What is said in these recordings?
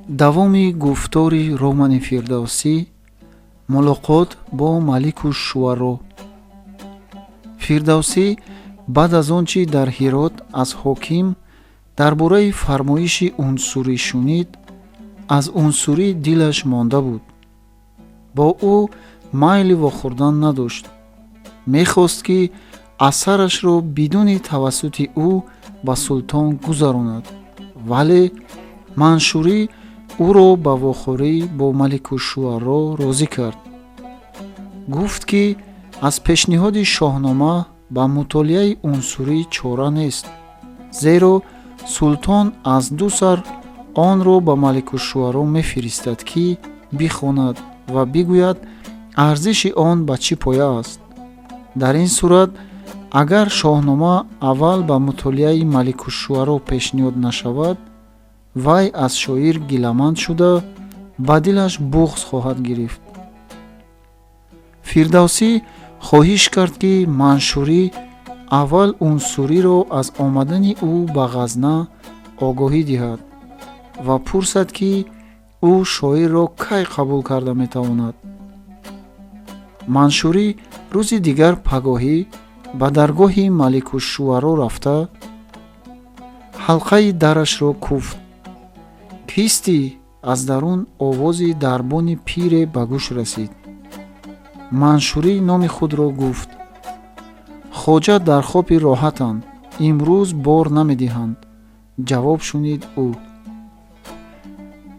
давоми гуфтори Романи Фирдавсӣ. Мулоқот бо Малику Шуаро. Фирдавсӣ баъд аз он чи дар Ҳирот аз ҳоким дар бораи фармоиши унсурӣ шунид, аз унсурӣ дилаш монда буд. бо ӯ майли вохӯрдан надошт. мехост ки асарашро бидуни тавассути ӯ ба султон гузаронад, вале Маншурӣ ӯро ба вохӯрӣ бо Малику Шуаро розӣ кард. гуфт ки аз пешниҳоди шоҳнома ба мутолиаи унсурӣ чора нест, зеро султон аз ду сар онро ба Малику Шуаро мефиристад ки бихонад ва бигӯяд арзиши он ба чӣ поя аст. дар ин сурат агар шоҳнома аввал ба мутолиаи Малику Шуаро пешниҳод нашавад, вай аз шоир гиламанд шуда ба дилаш буғз хоҳад гирифт. Фирдавсӣ хоҳиш кард ки Маншурӣ аввал унсуриро аз омадани ӯ ба ғазна огоҳӣ диҳад ва пурсад ки ӯ шоирро кай қабул карда метавонад. Маншурӣ рӯзи дигар пагоҳӣ ба даргоҳи Малику Шуаро рафта, ҳалқаи дарашро куфт. кистӣ? аз дарун овози дарбони пире ба гӯш расид. Маншурӣ номи худро гуфт. хоҷа дар хопи роҳатанд, имрӯз бор намедиҳанд. ҷавоб шунид ӯ.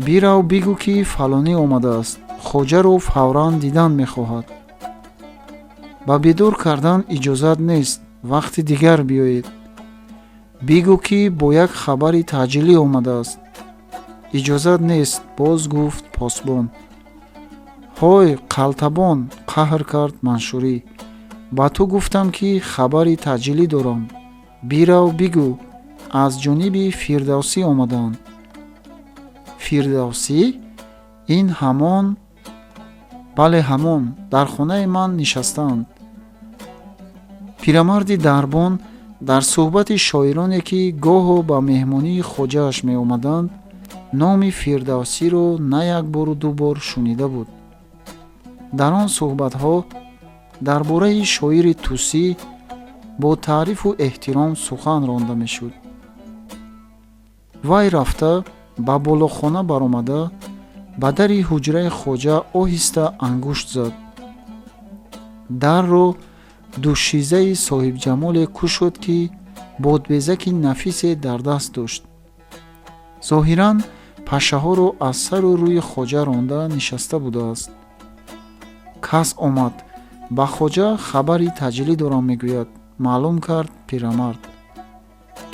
бирав бигӯ ки фалонӣ омадааст, хоҷаро фавран дидан мехоҳад. ба бедор кардан иҷозат нест, вақти дигар биёед. бигӯ ки бо як хабари таъҷилӣ омадааст. иҷозат нест, боз гуфт посбон. ҳой қалтабон, қаҳр кард Маншурӣ. ба ту гуфтам ки хабари таъҷилӣ дорам. бирав бигӯ, аз ҷониби Фирдавсӣ омадаанд. Фирдавсӣ? ин ҳамон? бале ҳамон, дар хонаи ман нишастаанд. пирамарди дарбон дар суҳбати шоироне ки гоҳо ба меҳмонии хоҷааш меомаданд, номи Фирдавсиро на як бору ду бор шунида буд. дар он суҳбатҳо дар бораи шоири тусӣ бо таърифу эҳтиром сухан ронда мешуд. вай рафта ба болохона баромада, ба дари ҳуҷраи хоҷа оҳиста ангушт зад. дарро душизаи соҳибҷамоле кушод ки бодбезаки нафисе дар даст дошт. зоҳиран пашаҳоро аз сару рӯи хоҷа ронда нишаста будааст. кас омад. ба хоҷа хабари таъҷилӣ дорам мегӯяд, маълум кард пирамард.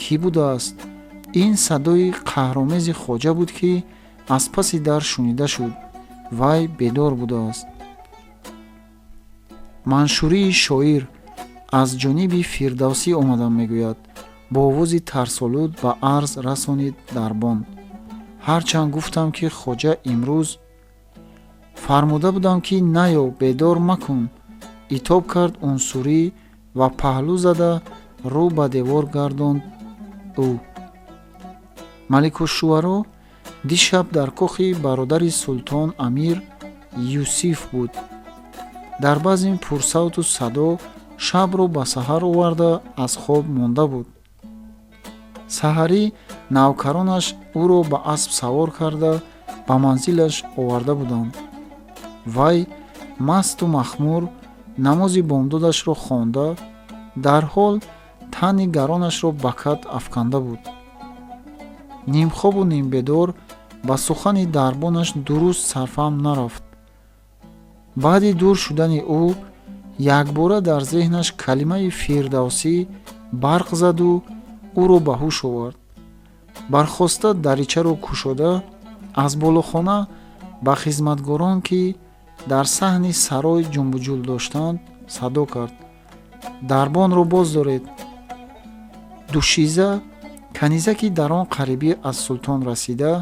кӣ будааст? ин садои қаҳромези хоҷа буд ки аз паси дар шунида шуд. вай бедор будааст. Маншурии шоир аз ҷониби Фирдавсӣ омадам мегӯяд, бо овози тарсолуд ба арз расонид дарбон. ҳарчанд гуфтам ки хоҷа имрӯз фармуда будам ки наё, бедор макун. итоб кард унсурӣ ва паҳлӯ зада рӯ ба девор гардонд ӯ. Малику Шуаро дишаб дар кӯхи бародари султон амир Юсиф буд. дар базм пурсавту садо шабро ба саҳар оварда аз хоб монда буд. саҳарӣ навкаронаш ӯро ба асп савор карда ба манзилаш оварда буданд. вай масту махмур намози бомдодашро хонда, дар ҳол тани гаронашро ба кат афканда буд. нимхобу нимбедор ба сухани дарбонаш дуруст сарфаҳм нарафт. баъди дур шудани ӯ якбора дар зеҳнаш калимаи Фирдавсӣ барқ заду ӯро ба ҳуш овард. бархоста даричаро кушода, аз болохона ба хизматгорон ки дар саҳни сарой ҷумбуҷул доштанд садо кард. дарбонро боз доред. душиза канизаки дар он қарибӣ аз султон расида,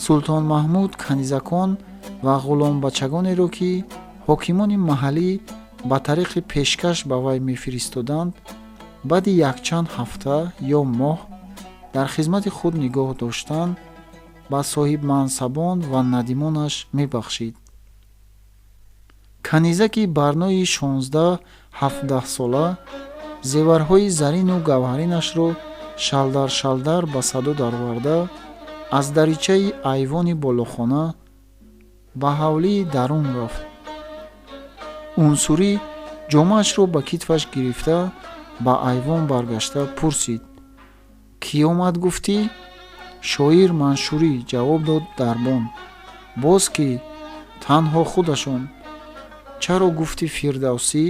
султон Маҳмуд канизакон ва ғуломбачагонеро ки ҳокимони маҳаллӣ ба тариқи пешкаш ба вай мефиристоданд, баъди якчанд ҳафта ё моҳ дар хизмати худ нигоҳ доштан ба соҳибмансабон ва надимонаш мебахшид. Канизаки барнои 16-17 сола зеварҳои зарину гавҳаринашро шалдар ба садо дароварда, аз даричаи айвони болохона ба ҳавлии дарун рафт. Унсурӣ ҷомаашро ба китфаш гирифта ба айвон баргашта пурсид: «Кӣ омад гуфтӣ?» «Шоир Маншурӣ», ҷавоб дод Дарбон. «Боз кӣ?» «Танҳо худашон». «Чаро гуфтӣ Фирдавсӣ?»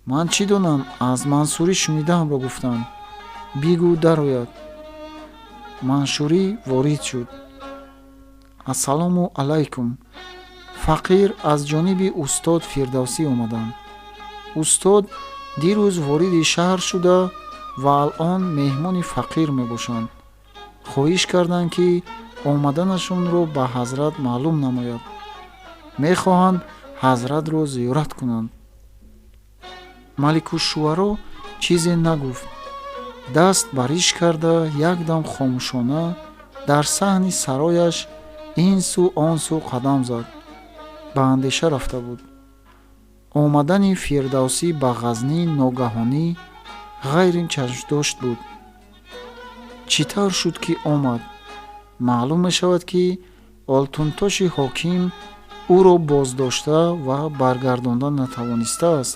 «Ман чӣ донам, аз Мансурӣ шунидаамро гуфтам. Бигӯ дарояд». Маншурӣ ворид шуд. «Ассалому алайкум. Фақир аз ҷониби устод Фирдавсӣ омадам. Устод дирӯз вориди шаҳр шуда ва алон меҳмони фақир мебошанд. хоҳиш карданд, ки омаданашонро ба ҳазрат маълум намояд. мехоҳанд ҳазратро зиёрат кунанд». Маликушшуаро чизе нагуфт. даст ба риш карда якдам хомӯшона дар саҳни сарояш ин су он су қадам зад. ба андеша рафта буд. омадани Фирдавсӣ ба Ғазнӣ ногаҳонӣ ғайри чашмдошт буд. чӣ тавр шуд, ки омад? маълум мешавад, ки Олтунтоши ҳоким ӯро боздошта ва баргардонда натавонистааст.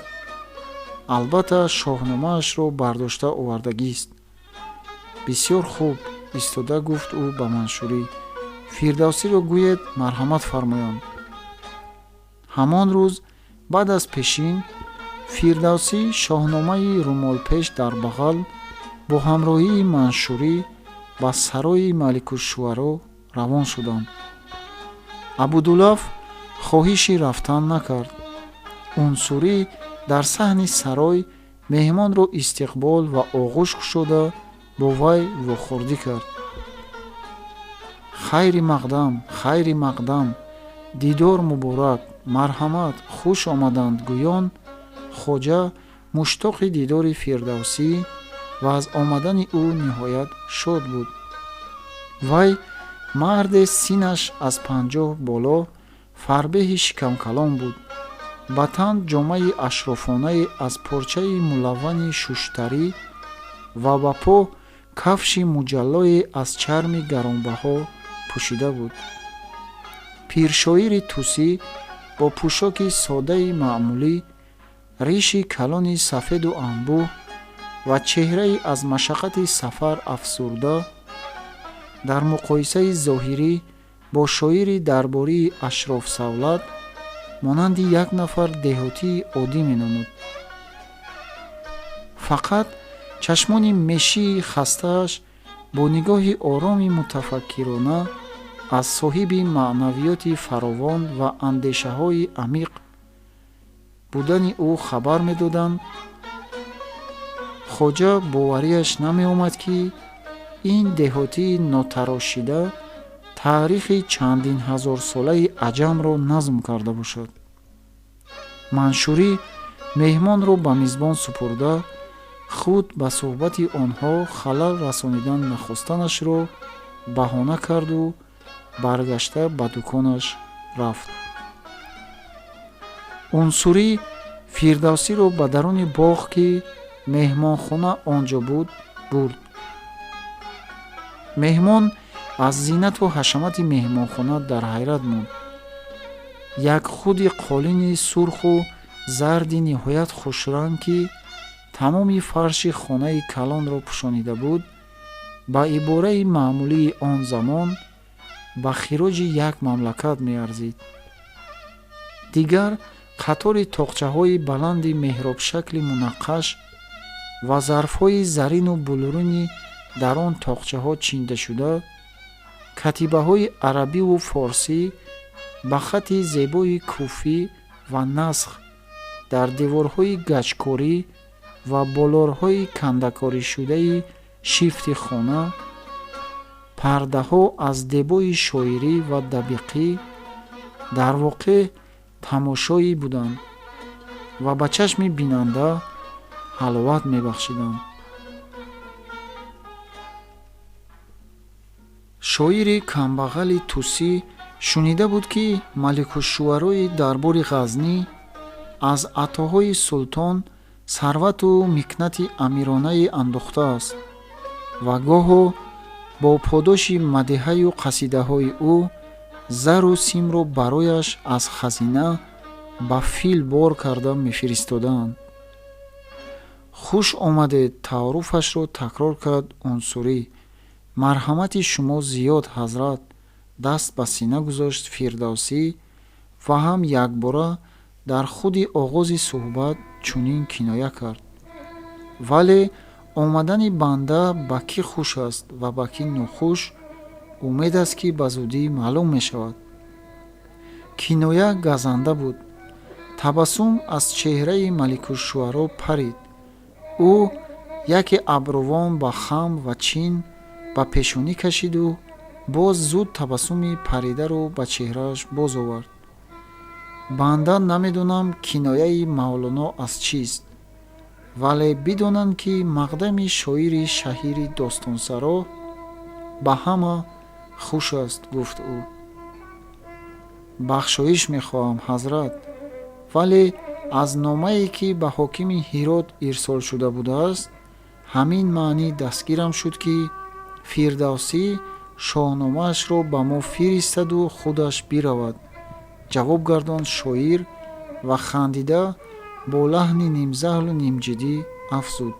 албатта шоҳномаашро бардошта овардагист. бисёр хуб, истода гуфт ӯ ба Маншурӣ. Фирдавсиро гӯед марҳамат фармоянд. ҳамон рӯз баъд аз пешин Фирдавсӣ шоҳномаи румолпеш дар бағал бо ҳамроҳии Маншурӣ ба сарои Маликушшуаро равон шуданд. Абудулаф хоҳиши рафтан накард. Унсурӣ дар саҳни сарой меҳмонро истиқбол ва оғӯш кушода бо вай вохӯрдӣ кард. хайри мақдам, дидор муборак, марҳамат, хуш омаданд гӯён, хоҷа муштоқи дидори Фирдавсӣ ва аз омадани ӯ ниҳоят шод буд. вай марде синаш аз 50 боло, фарбеҳи шикамкалон буд. ба тан ҷомаи ашрофонае аз порчаи мулаввани шуштарӣ ва ба по кафши муҷаллое аз чарми гаронбаҳо пӯшида буд. Пиршоири тусӣ бо пӯшоки соддаи маъмулӣ, риши калони сафеду анбӯҳ ва чеҳраи аз машаққати сафар афсурда, дар муқоисаи зоҳирӣ бо шоири дарбории Ашрофсавлат монанди як нафар деҳотии оддӣ менамуд. фақат чашмони мешии хастааш бо нигоҳи ороми мутафаккирона аз соҳиби маънавиёти фаровон ва андешаҳои амиқ будани ӯ хабар медоданд. хоҷа боварияш намеомад, ки ин деҳотии нотарошида таърихи чандин ҳазорсолаи аҷамро назм карда бошад. Маншурӣ меҳмонро ба мизбон супурда, худ ба суҳбати онҳо халал расонидан нахостанашро баҳона карду баргашта ба дуконаш рафт. Унсурӣ Фирдавсиро ба даруни боғ, ки меҳмонхона онҷо буд, бурд. меҳмон аз зинату ҳашамати меҳмонхона дар ҳайрат монд. як худи қолини сурху зарди ниҳоят хушранг, ки тамоми фарши хонаи калонро пӯшонида буд, ба ибораи маъмулии он замон ба хироҷи як мамлакат меарзид. дигар қатори тоқчаҳои баланди меҳробшакли мунаққаш ва зарфҳои зарину булурини дар он тоқчаҳо чиндашуда, катибаҳои арабиву форсӣ ба хати зебои кӯфӣ ва насх дар деворҳои гаҷкорӣ ва болорҳои кандакоришудаи шифти хона, пардаҳо аз дебои шоирӣ ва дабиқӣ дар воқеъ тамошоӣ буданд ва ба чашми бинанда ҳаловат мебахшиданд. шоири камбағали тусӣ шунида буд, ки маликушшуарои дарбори ғазнӣ аз атоҳои султон сарвату микнати амиронаи андӯхтааст ва гоҳо бо подоши мадиҳаю қасидаҳои ӯ зару симро барояш аз хазина ба фил бор карда мефиристоданд. хуш омадед, таъаруфашро такрор кард унсурӣ. марҳамати шумо зиёд, ҳазрат. даст ба сина гузошт фирдавсӣ ва ҳам якбора дар худи оғози суҳбат чунин киноя кард: вале омадани банда ба кӣ хуш аст ва ба кӣ нохуш, умед аст, ки ба зудӣ маълум мешавад. киноя газанда буд. табассум аз чеҳраи маликушшуаро парид. ӯ яке абрувон ба хам ва чин ба пешонӣ кашиду боз зуд табассуми паридаро ба чеҳрааш боз овард. банда намедонам кинояи мавлоно аз чист, вале бидонанд, ки мақдами шоири шаҳири достонсаро ба ҳама хуш аст, гуфт ӯ. бахшоиш мехоҳам, ҳазрат, вале аз номае, ки ба ҳокими Ҳирот ирсол шуда будааст, ҳамин маънӣ дастгирам шуд, ки фирдавсӣ шоҳномаашро ба мо фиристанду худаш биравад, ҷавоб гардонд шоир ва хандида бо лаҳни нимзаҳлу нимҷиддӣ афзуд: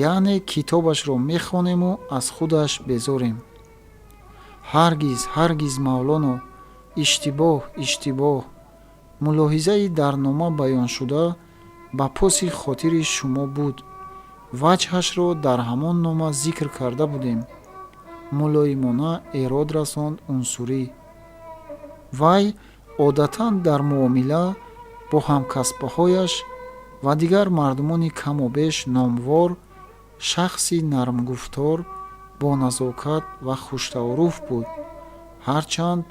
яъне китобашро мехонему аз худаш безорем. ҳаргиз, ҳаргиз, мавлоно, иштибоҳ, иштибоҳ. мулоҳизаи дар нома баёншуда ба поси хотири шумо буд. ваҷҳашро дар ҳамон нома зикр карда будем. мулоимона эрод расонд унсурӣ. вай одатан дар муомила бо ҳамкасбҳояш ва дигар мардумони камобеш номвор шахси нармгуфтор, бо назокат ва хуштаъаруф буд, ҳарчанд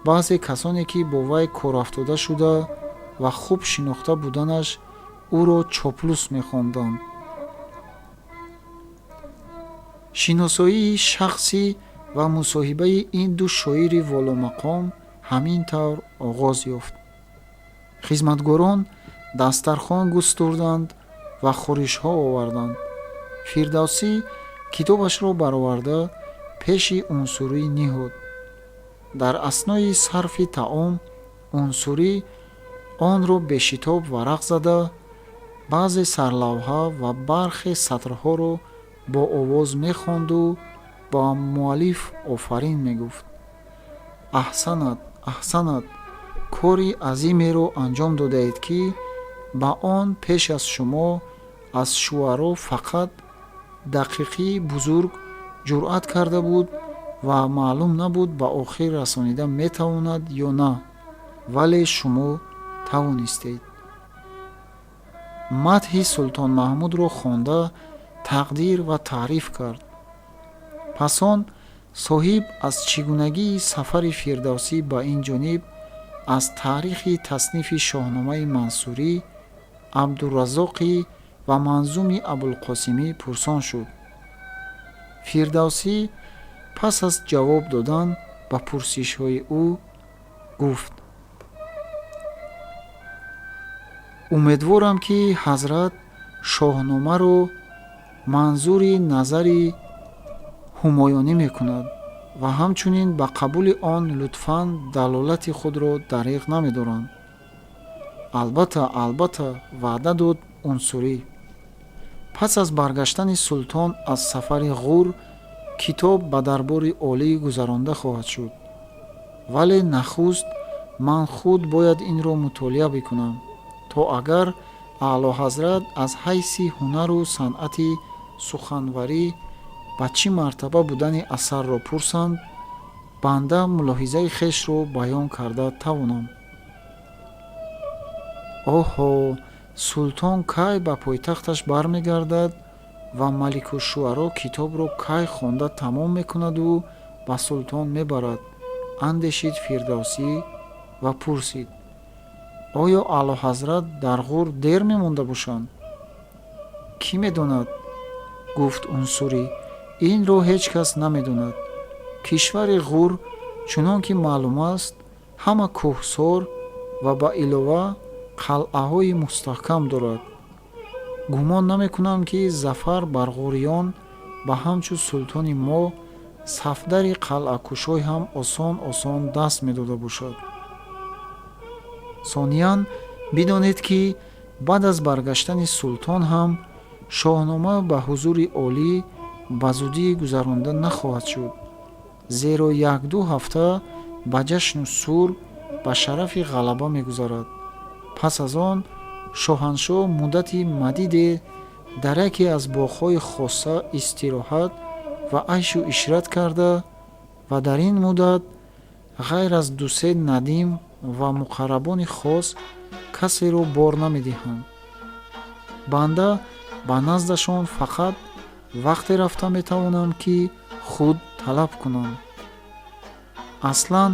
баъзе касоне, ки бо вай корафтода шуда ва хуб шинохта буданаш ӯро чоплус мехонданд. шиносоии шахсӣ ва мусоҳибаи ин ду шоири воломақом ҳамин тавр оғоз ёфт. хизматгорон дастархон густурданд ва хӯришҳо оварданд. фирдавсӣ китобашро бароварда пеши унсурӣ ниҳод. дар аснои сарфи таом унсурӣ онро бешитоб варақ зада, баъзе сарлавҳа ва бархе сатрҳоро бо овоз мехонду ба муаллиф офарин мегуфт. аҳсанат, аҳсанат, кори азимеро анҷом додаед, ки ба он пеш аз шумо аз шуаро фақат дақиқи бузург ҷуръат карда буд ва маълум набуд ба охир расонида метавонад ё на, вале шумо тавонистед. мадҳи Султон Маҳмудро хонда тақдир ва таъриф кард. пас он соҳиб аз чигунагии сафари фирдавсӣ ба ин ҷониб аз таърихи таснифи шоҳномаи Мансурӣ, Абдураззоқӣ ва манзуми Абулқосимӣ пурсон шуд. фирдавсӣ пас аз ҷавоб додан ба пурсишҳои ӯ гуфт: умедворам, ки ҳазрат шоҳномаро манзури назари ҳумоёнӣ мекунад ва ҳамчунин ба қабули он лутфан далолати худро дариғ намедоранд. албатта, албатта, ваъда дод унсурӣ. пас аз баргаштани султон аз сафари ғур китоб ба дарбори олӣ гузаронда хоҳад шуд, вале нахуст ман худ бояд инро мутолиа бикунам, то агар аълоҳазрат аз ҳайси ҳунару санъати суханварӣ ба чӣ мартаба будани асарро пурсанд, банда мулоҳизаи хешро баён карда тавонам. оҳо, султон кай ба пойтахташ бармегардад ва маликушшуаро китобро кай хонда тамом мекунаду ба султон мебарад, андешид фирдавсӣ ва пурсид: оё аълоҳазрат дар ғур дер мемонда бошанд? кӣ медонад, гуфт унсурӣ, инро ҳеҷ кас намедонад. кишвари ғур чунон ки маълум аст ҳама кӯҳсор ва ба илова қалъаҳои мустаҳкам дорад. гумон намекунам ки зафар бар ғуриён ба ҳамчун султони мо сафдари қалъакушой ҳам осон даст медода бошад. сониян бидонед ки баъд аз баргаштани султон ҳам шоҳнома ба ҳузури олӣ ба зудӣ гузаронда нахоҳад шуд, зеро 1-2 ҳафта ба ҷашну сур ба шарафи ғалаба мегузарад. пас аз он шоҳаншоҳ муддати мадиде дар яке аз боғҳои хоса истироҳат ва айшу ишрат карда ва дар ин муддат ғайр аз 2-3 надим ва муқаррабони хос касеро бор намедиҳанд. банда ба наздашон фақат вақте рафта метавонам ки худ талаб кунам. аслан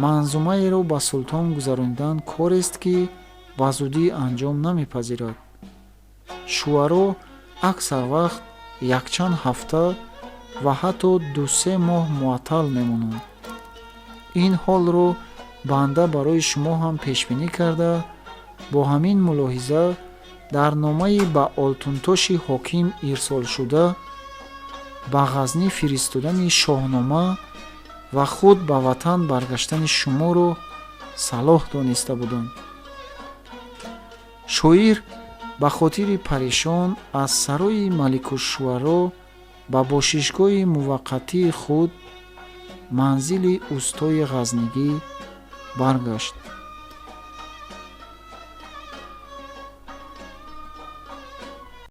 манзумаеро ба султон гузаронидан корест ки ба зудӣ анҷом намепазирад. шуаро аксар вақт якчанд ҳафта ва ҳатто 2-3 моҳ муаттал мемонанд. ин ҳолро банда барои шумо ҳам пешбинӣ карда, бо ҳамин мулоҳиза дар номаи ба олтунтоши ҳоким ирсолшуда ба ғазнӣ фиристодани шоҳнома ва худ ба ватан баргаштани шуморо салоҳ дониста будам. шоир ба хотири парешон аз сарои маликушшуаро ба бошишгоҳи муваққатии худ манзили устои ғазнигӣ баргашт.